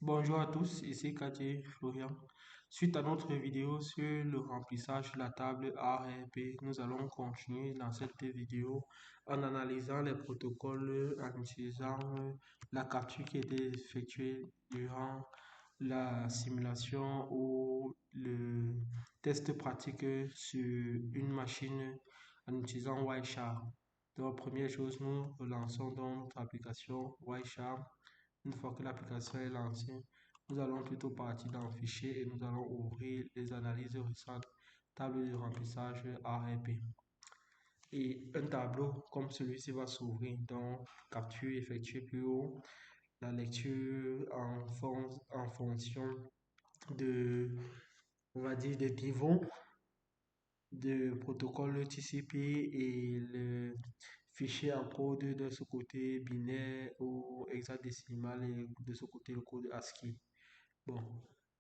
Bonjour à tous, ici Cathy Florian. Suite à notre vidéo sur le remplissage de la table ARP, nous allons continuer dans cette vidéo en analysant les protocoles en utilisant la capture qui a été effectuée durant la simulation ou le test pratique sur une machine en utilisant Wireshark. Donc, première chose, nous relançons donc notre application Wireshark. Une fois que l'application est lancée, nous allons plutôt partir dans le fichier et nous allons ouvrir les analyses récentes, table de remplissage ARP. Et un tableau comme celui-ci va s'ouvrir, donc capture effectuée plus haut, la lecture en fonction de, on va dire, des niveaux de protocole TCP et le fichier en code de ce côté binaire ou hexadécimal et de ce côté le code ASCII. Bon,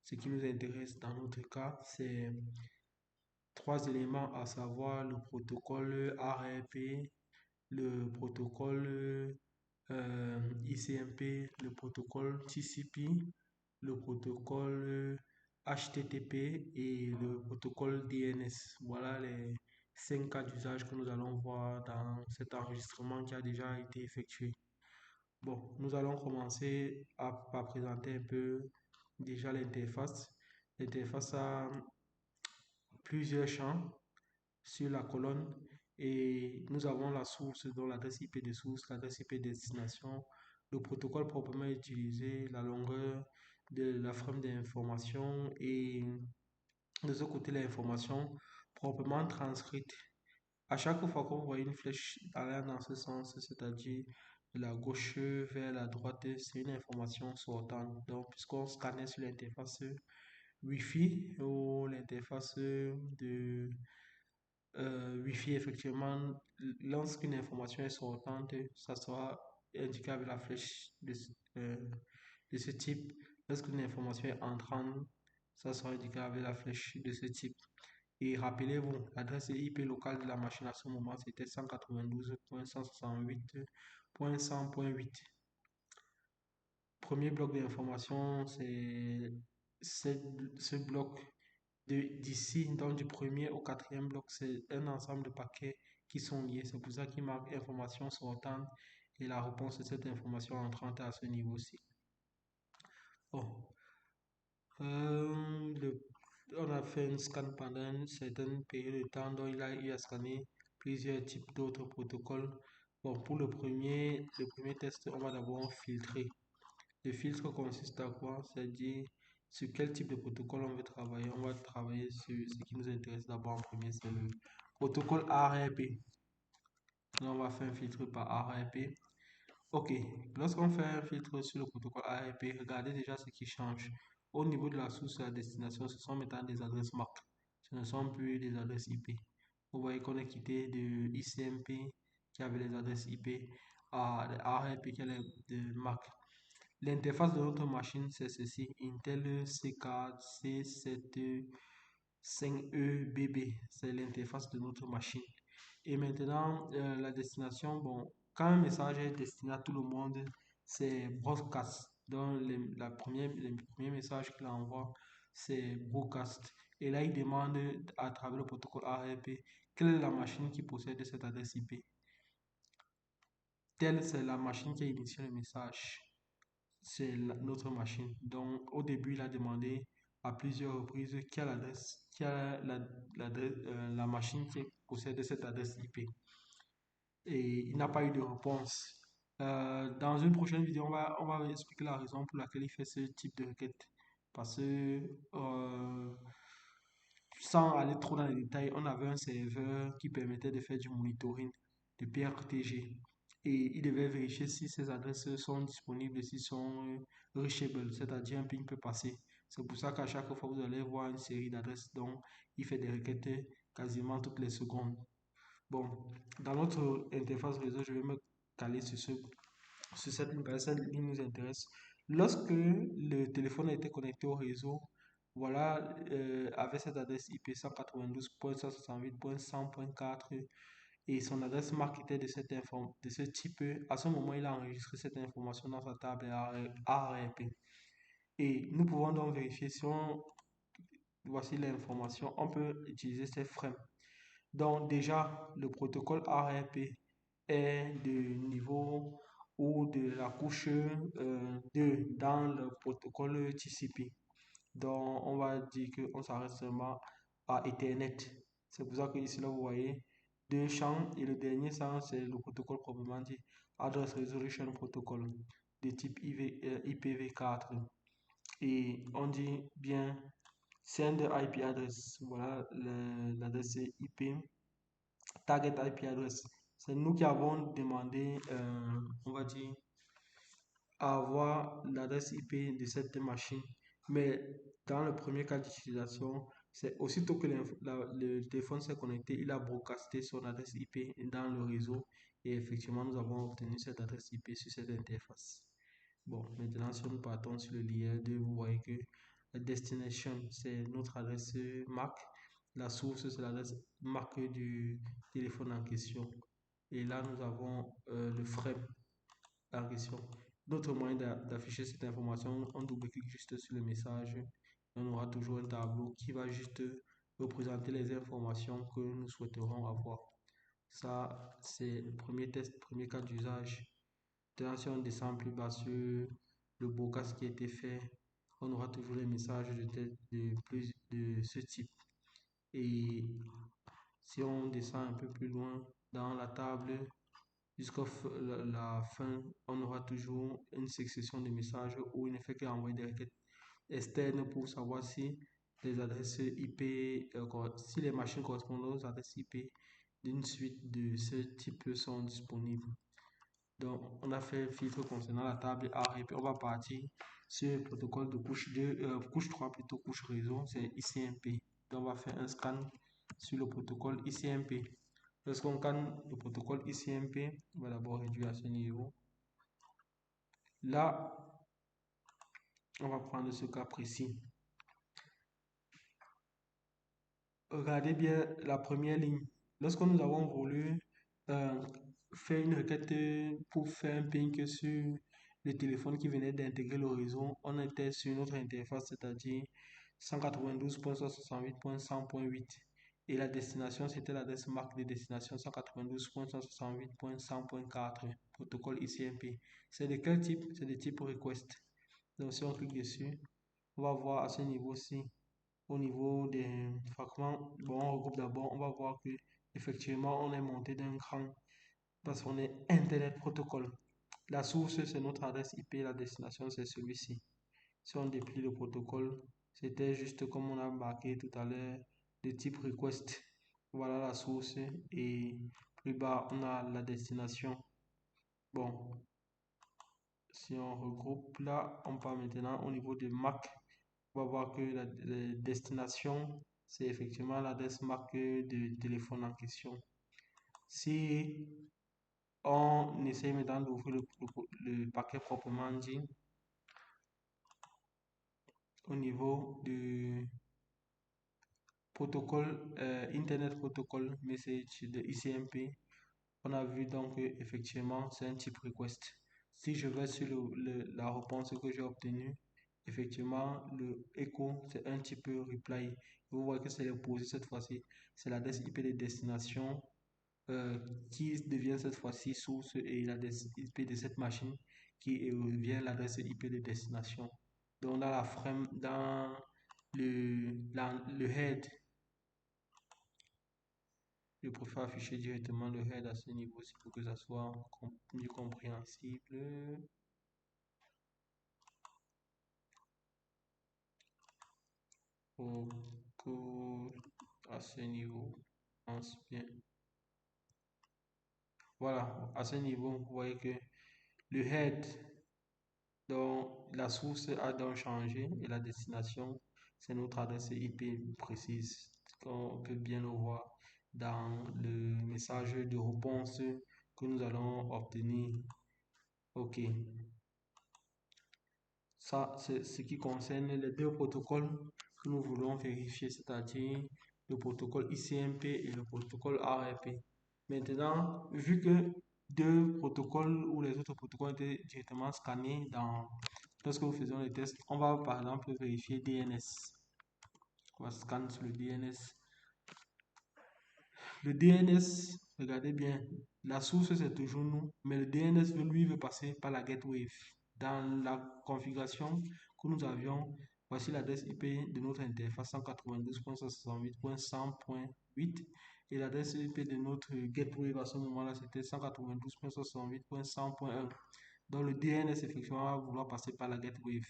ce qui nous intéresse dans notre cas, c'est trois éléments, à savoir le protocole ARP, le protocole ICMP, le protocole TCP, le protocole HTTP et le protocole DNS. Voilà les cinq cas d'usage que nous allons voir dans cet enregistrement qui a déjà été effectué. Bon, nous allons commencer par présenter un peu déjà l'interface. L'interface a plusieurs champs sur la colonne et nous avons la source, donc l'adresse IP de source, l'adresse IP de destination, le protocole proprement utilisé, la longueur de la frame d'information et de ce côté l'information proprement transcrite. À chaque fois que vous voyez une flèche allant dans ce sens, c'est-à-dire de la gauche vers la droite, c'est une information sortante. Donc, puisqu'on scannait sur l'interface Wi-Fi ou l'interface de Wi-Fi, effectivement, lorsqu'une information est sortante, ça sera indiqué avec la flèche de ce type. Lorsqu'une information est entrante, ça sera indiqué avec la flèche de ce type. Et rappelez-vous, l'adresse IP locale de la machine à ce moment, c'était 192.168.100.8. Premier bloc d'information, c'est ce bloc d'ici, donc du premier au quatrième bloc, c'est un ensemble de paquets qui sont liés. C'est pour ça qu'il marque information sortante et la réponse de cette information entrante à ce niveau-ci. Bon. Le- on a fait un scan pendant une certaine période de temps, donc il a eu à scanner plusieurs types d'autres protocoles. Bon, pour le premier test, on va d'abord filtrer. Le filtre consiste à quoi? C'est-à-dire sur quel type de protocole on veut travailler. On va travailler sur ce qui nous intéresse d'abord en premier, c'est le protocole ARP. Donc, on va faire un filtre par ARP. Ok, lorsqu'on fait un filtre sur le protocole ARP, regardez déjà ce qui change. Au niveau de la source et la destination, ce sont maintenant des adresses MAC. Ce ne sont plus des adresses IP. Vous voyez qu'on est quitté de ICMP qui avait les adresses IP à ARP qui a les de MAC. L'interface de notre machine, c'est ceci, Intel C4 C7 5E BB. C'est l'interface de notre machine. Et maintenant, la destination, bon, quand un message est destiné à tout le monde, c'est broadcast. Donc, le premier message qu'il envoie, c'est broadcast. Et là, il demande à travers le protocole ARP, quelle est la machine qui possède cette adresse IP. Telle, c'est la machine qui a initié le message. C'est notre machine. Donc, au début, il a demandé à plusieurs reprises qui a la machine qui possède cette adresse IP. Et il n'a pas eu de réponse. Dans une prochaine vidéo, on va expliquer la raison pour laquelle il fait ce type de requête. Parce que, sans aller trop dans les détails, on avait un serveur qui permettait de faire du monitoring de PRTG. Et il devait vérifier si ces adresses sont disponibles, s'ils sont reachable, c'est-à-dire un ping peut passer. C'est pour ça qu'à chaque fois, vous allez voir une série d'adresses dont il fait des requêtes quasiment toutes les secondes. Bon, dans notre interface réseau, je vais me caler sur cette ligne, parce que cette ligne nous intéresse. Lorsque le téléphone a été connecté au réseau, voilà, avec cette adresse IP 192.168.100.4 et son adresse MAC était de ce type, à ce moment, il a enregistré cette information dans sa table ARP. Et nous pouvons donc vérifier si on, voici l'information, on peut utiliser ces frames. Donc déjà, le protocole ARP est du niveau ou de la couche 2 dans le protocole TCP. Donc on va dire qu'on s'arrête seulement à Ethernet. C'est pour ça que ici là vous voyez deux champs et le dernier champ c'est le protocole proprement dit Address Resolution Protocol de type IPv4 et on dit bien Send IP address, voilà l'adresse IP, Target IP address. C'est nous qui avons demandé, on va dire, à avoir l'adresse IP de cette machine. Mais dans le premier cas d'utilisation, c'est aussitôt que le téléphone s'est connecté, il a broadcasté son adresse IP dans le réseau et effectivement, nous avons obtenu cette adresse IP sur cette interface. Bon, maintenant, si nous partons sur le layer 2, vous voyez que la destination, c'est notre adresse MAC. La source, c'est l'adresse MAC du téléphone en question. Et là, nous avons le frame en question. D'autres moyens d'afficher cette information, on double-clique juste sur le message. On aura toujours un tableau qui va juste représenter les informations que nous souhaiterons avoir. Ça, c'est le premier test, premier cas d'usage. Maintenant, si on descend plus bas sur le broadcast qui a été fait, on aura toujours les messages de ce type. Et si on descend un peu plus loin dans la table, jusqu'à la fin, on aura toujours une succession de messages où il ne fait qu'envoyer des requêtes externes pour savoir si les adresses IP, si les machines correspondent aux adresses IP d'une suite de ce type sont disponibles. Donc, on a fait le filtre concernant la table A et puis on va partir sur le protocole de couche 2, couche 3 plutôt, couche réseau, c'est ICMP. Donc, on va faire un scan sur le protocole ICMP. Lorsqu'on scanne le protocole ICMP, on va d'abord réduire à ce niveau. Là, on va prendre ce cas précis. Regardez bien la première ligne. Lorsque nous avons voulu euh, faire une requête pour faire un ping sur le téléphone qui venait d'intégrer le réseau, on était sur notre interface, c'est-à-dire 192.168.100.8. Et la destination, c'était l'adresse MAC de destination 192.168.100.4, protocole ICMP. C'est de quel type? C'est de type request. Donc si on clique dessus, on va voir à ce niveau-ci au niveau des fragments, bon, on regroupe d'abord, on va voir que effectivement on est monté d'un cran parce qu'on est Internet Protocol. La source, c'est notre adresse IP, la destination, c'est celui-ci. Si on déplie le protocole, c'était juste comme on a marqué tout à l'heure, de type request. Voilà la source et plus bas, on a la destination. Bon, si on regroupe là, on part maintenant au niveau de MAC. On va voir que la destination, c'est effectivement l'adresse MAC de téléphone en question. Si on essaye maintenant d'ouvrir le paquet proprement dit, au niveau du protocole Internet Protocol Message de ICMP, on a vu donc que effectivement c'est un type request. Si je vais sur la réponse que j'ai obtenue, effectivement le echo c'est un type reply. Vous voyez que c'est posé cette fois-ci, c'est l'adresse IP de destination euh, qui devient cette fois-ci source et l'adresse IP de cette machine qui devient l'adresse IP de destination. Donc dans la frame, dans le head, je préfère afficher directement le head à ce niveau-ci pour que ça soit mieux compréhensible. Pour à ce niveau, je pense bien. Voilà, à ce niveau, vous voyez que le head, donc la source a donc changé et la destination, c'est notre adresse IP précise. On peut bien le voir dans le message de réponse que nous allons obtenir. OK. Ça, c'est ce qui concerne les deux protocoles que nous voulons vérifier, c'est-à-dire le protocole ICMP et le protocole ARP. Maintenant, vu que deux protocoles ou les autres protocoles étaient directement scannés dans lorsque nous faisons les tests, on va par exemple vérifier DNS. On va scanner sur le DNS. Le DNS, regardez bien, la source c'est toujours nous, mais le DNS lui veut passer par la gateway. Dans la configuration que nous avions, voici l'adresse IP de notre interface 192.168.100.8 et l'adresse IP de notre gateway à ce moment-là c'était 192.168.100.1. Donc le DNS effectivement va vouloir passer par la gateway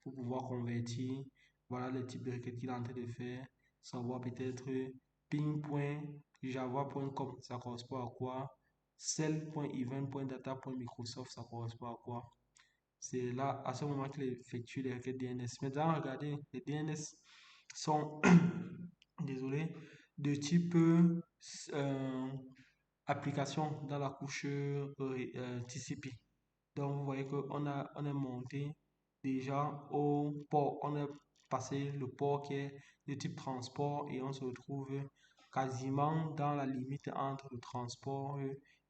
pour pouvoir convertir. Voilà le type de requête qu'il est en train de faire. Savoir peut-être ping.java.com, ça correspond à quoi? Cell.event.data.microsoft, ça correspond à quoi? C'est là, à ce moment qu'il effectue les requêtes DNS. Maintenant, regardez, les DNS sont, désolé, de type application dans la couche TCP. Donc, vous voyez on est monté déjà au port. On a passé le port qui est de type transport et on se retrouve quasiment dans la limite entre le transport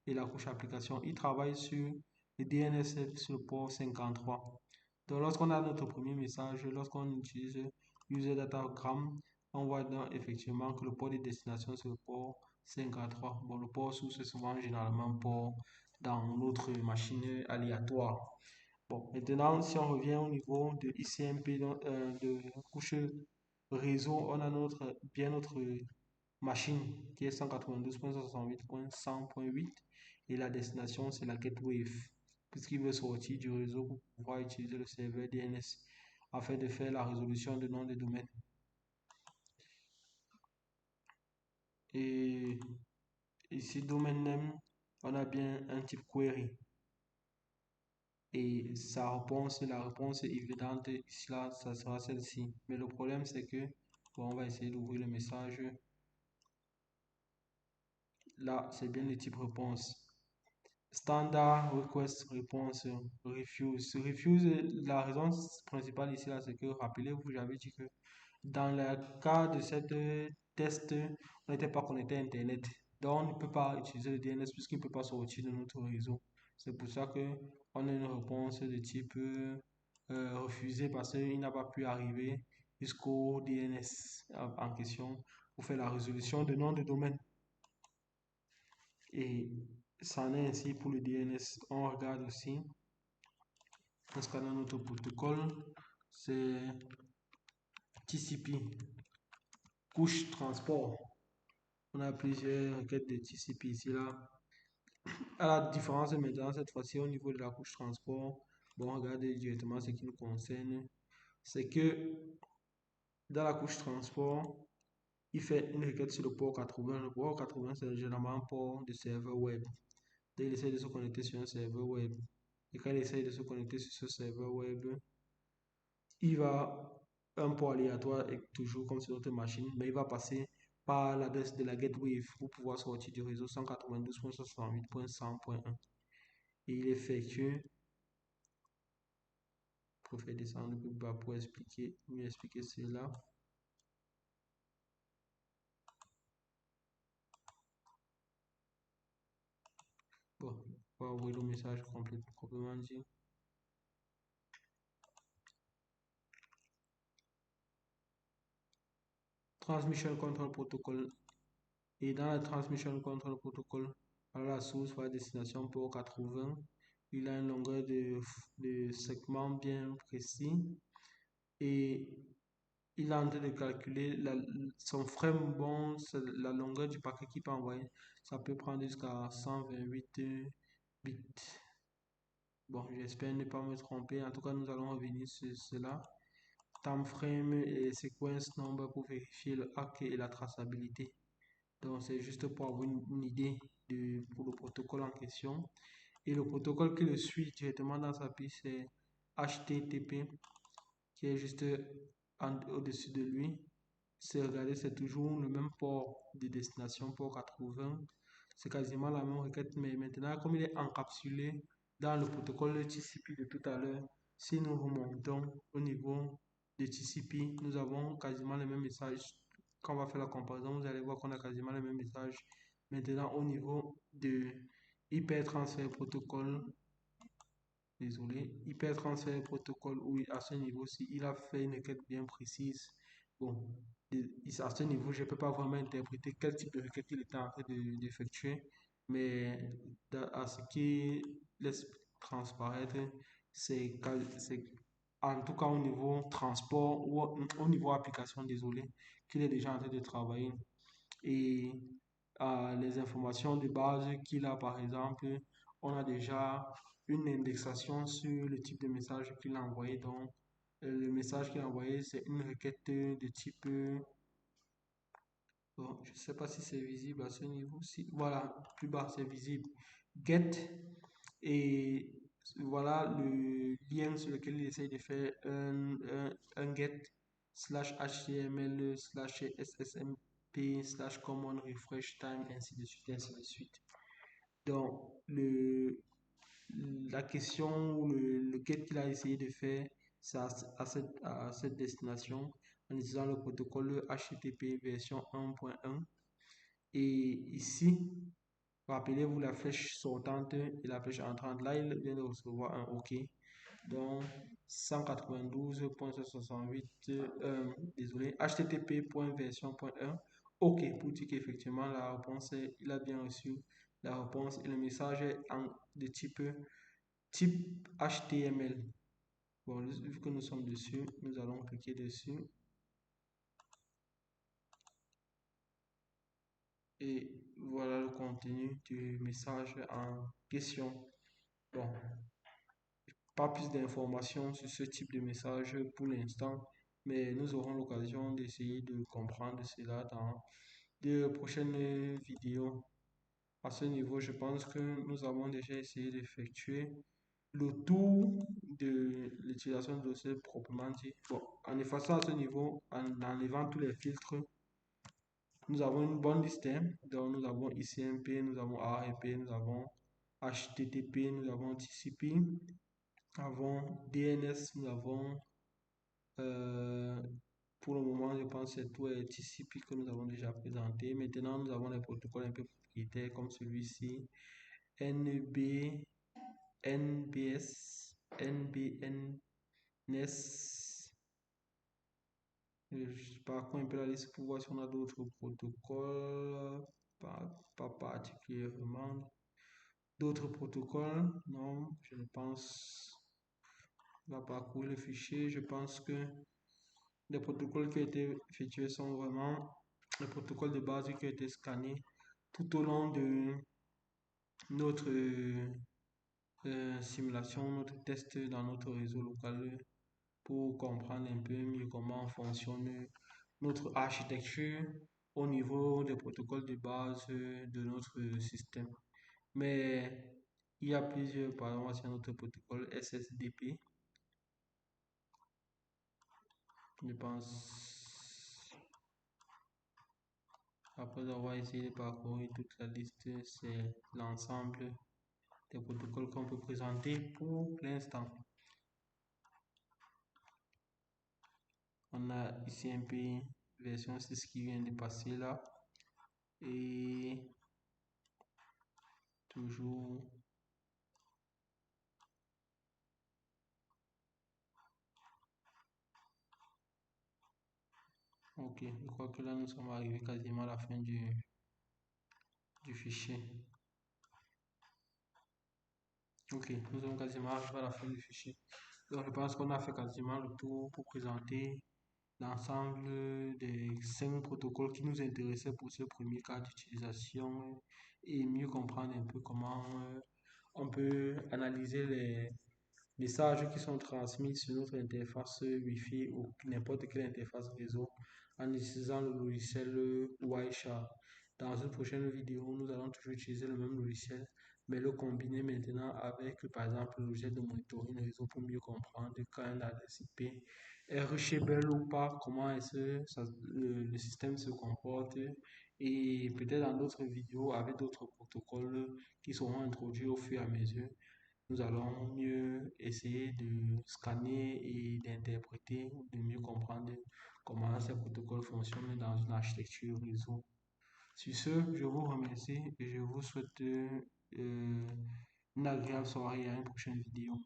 et la couche application. Il travaille sur le DNS sur le port 53. Donc, lorsqu'on a notre premier message, lorsqu'on utilise User Datagram, on voit effectivement que le port de destination c'est le port 53. Bon, le port source c'est souvent généralement port dans notre machine aléatoire. Bon, maintenant, si on revient au niveau de ICMP, de couche réseau, on a bien notre machine qui est 192.168.100.8 et la destination, c'est la gateway puisqu'il veut sortir du réseau pour pouvoir utiliser le serveur DNS afin de faire la résolution de nom de domaine. Et ici, domaine name, on a bien un type query. Et la réponse est évidente. Ici, là, ça sera celle-ci. Mais le problème, c'est que, bon, on va essayer d'ouvrir le message. Là, c'est bien le type réponse. Standard, request, réponse, refuse. Refuse, la raison principale ici, là, c'est que, rappelez-vous, j'avais dit que dans le cas de cette test, on n'était pas connecté à Internet. Donc, on ne peut pas utiliser le DNS puisqu'il ne peut pas sortir de notre réseau. C'est pour ça que on a une réponse de type refusé parce qu'il n'a pas pu arriver jusqu'au DNS en question pour faire la résolution de nom de domaine. Et ça en est ainsi pour le DNS. On regarde aussi, parce qu'on a notre protocole, c'est TCP, couche transport. On a plusieurs requêtes de TCP ici, là. À la différence maintenant, cette fois-ci, au niveau de la couche transport, bon, regardez directement ce qui nous concerne. C'est que dans la couche transport, il fait une requête sur le port 80. Le port 80, c'est généralement un port de serveur web. Donc, il essaie de se connecter sur un serveur web. Et quand il essaie de se connecter sur ce serveur web, il va un port aléatoire, et toujours comme sur notre machine, mais il va passer par l'adresse de la gateway pour pouvoir sortir du réseau 192.168.100.1. Et il effectue, pour faire descendre un peu bas pour mieux expliquer cela. Bon, on va ouvrir le message complètement dit. Transmission Control Protocol. Et dans la Transmission Control Protocol, à la source par destination port 80, il a une longueur de segment bien précis et il est en train de calculer son frame bon, la longueur du paquet qu'il peut envoyer. Ça peut prendre jusqu'à 128 bits. Bon, j'espère ne pas me tromper. En tout cas, nous allons revenir sur cela. Time frame et sequence number pour vérifier le hack et la traçabilité. Donc, c'est juste pour avoir une idée pour le protocole en question. Et le protocole qui le suit directement dans sa piste, c'est HTTP, qui est juste au-dessus de lui. C'est regardez, c'est toujours le même port de destination, port 80. C'est quasiment la même requête, mais maintenant, comme il est encapsulé dans le protocole TCP de tout à l'heure, si nous remontons au niveau de TCP, nous avons quasiment le même message. Quand on va faire la comparaison, vous allez voir qu'on a quasiment le même message. Maintenant, au niveau de Hypertransfert Protocol, Désolé, hypertransfert protocole, oui, à ce niveau-ci, il a fait une requête bien précise. Bon, à ce niveau, je ne peux pas vraiment interpréter quel type de requête il était en train d'effectuer, mais à ce qui laisse transparaître, c'est en tout cas au niveau transport ou au niveau application, désolé, qu'il est déjà en train de travailler. Et les informations de base qu'il a, par exemple, on a déjà une indexation sur le type de message qu'il a envoyé. Donc, le message qu'il a envoyé, c'est une requête de type, bon, je ne sais pas si c'est visible à ce niveau. Si, voilà, plus bas, c'est visible. Get. Et voilà le lien sur lequel il essaye de faire un get slash HTML slash SSMP slash common refresh time, ainsi de suite, ainsi de suite. Donc, la question ou le get qu'il a essayé de faire, c'est à cette destination en utilisant le protocole HTTP version 1.1. Et ici, rappelez-vous la flèche sortante et la flèche entrante. Là, il vient de recevoir un OK. Donc, 192.168, désolé, http.version.1. OK, pour dire qu'effectivement, la réponse il a bien reçu la réponse et le message est de type HTML. Bon, vu que nous sommes dessus, nous allons cliquer dessus. Et voilà le contenu du message en question. Bon, pas plus d'informations sur ce type de message pour l'instant, mais nous aurons l'occasion d'essayer de comprendre cela dans de prochaines vidéos. À ce niveau, je pense que nous avons déjà essayé d'effectuer le tour de l'utilisation de dossier proprement dit. Bon, en effaçant à ce niveau, en enlevant tous les filtres, nous avons une bonne liste, hein. Donc, nous avons ICMP, nous avons ARP, nous avons HTTP, nous avons TCP, nous avons DNS, nous avons, euh, pour le moment, je pense que c'est tout est TCP que nous avons déjà présenté. Maintenant, nous avons les protocoles un peu propriétaires comme celui-ci, NB, NBS, NBNS. Je parcours un peu la liste pour voir si on a d'autres protocoles, pas particulièrement. D'autres protocoles, non, je ne pense pas parcourir le fichier. Je pense que les protocoles qui ont été effectués sont vraiment les protocoles de base qui ont été scannés tout au long de notre simulation, notre test dans notre réseau local pour comprendre un peu mieux comment fonctionne notre architecture au niveau des protocoles de base de notre système. Mais il y a plusieurs, par exemple, c'est notre protocole SSDP. Je pense, après avoir essayé de parcourir toute la liste, c'est l'ensemble des protocoles qu'on peut présenter pour l'instant. On a ici un peu version 6 qui vient de passer là. Et toujours, ok, je crois que là nous sommes arrivés quasiment à la fin du fichier. Ok, nous sommes quasiment arrivés à la fin du fichier. Donc je pense qu'on a fait quasiment le tour pour présenter l'ensemble des 5 protocoles qui nous intéressaient pour ce premier cas d'utilisation et mieux comprendre un peu comment on peut analyser les messages qui sont transmis sur notre interface Wi-Fi ou n'importe quelle interface réseau en utilisant le logiciel Wireshark. Dans une prochaine vidéo, nous allons toujours utiliser le même logiciel, mais le combiner maintenant avec, par exemple, le logiciel de monitoring réseau pour mieux comprendre quand un adresse IP est reachable ou pas, comment est-ce que le système se comporte et peut-être dans d'autres vidéos avec d'autres protocoles qui seront introduits au fur et à mesure nous allons mieux essayer de scanner et d'interpréter, de mieux comprendre comment ces protocoles fonctionnent dans une architecture réseau. Sur ce, je vous remercie et je vous souhaite une agréable soirée et à une prochaine vidéo.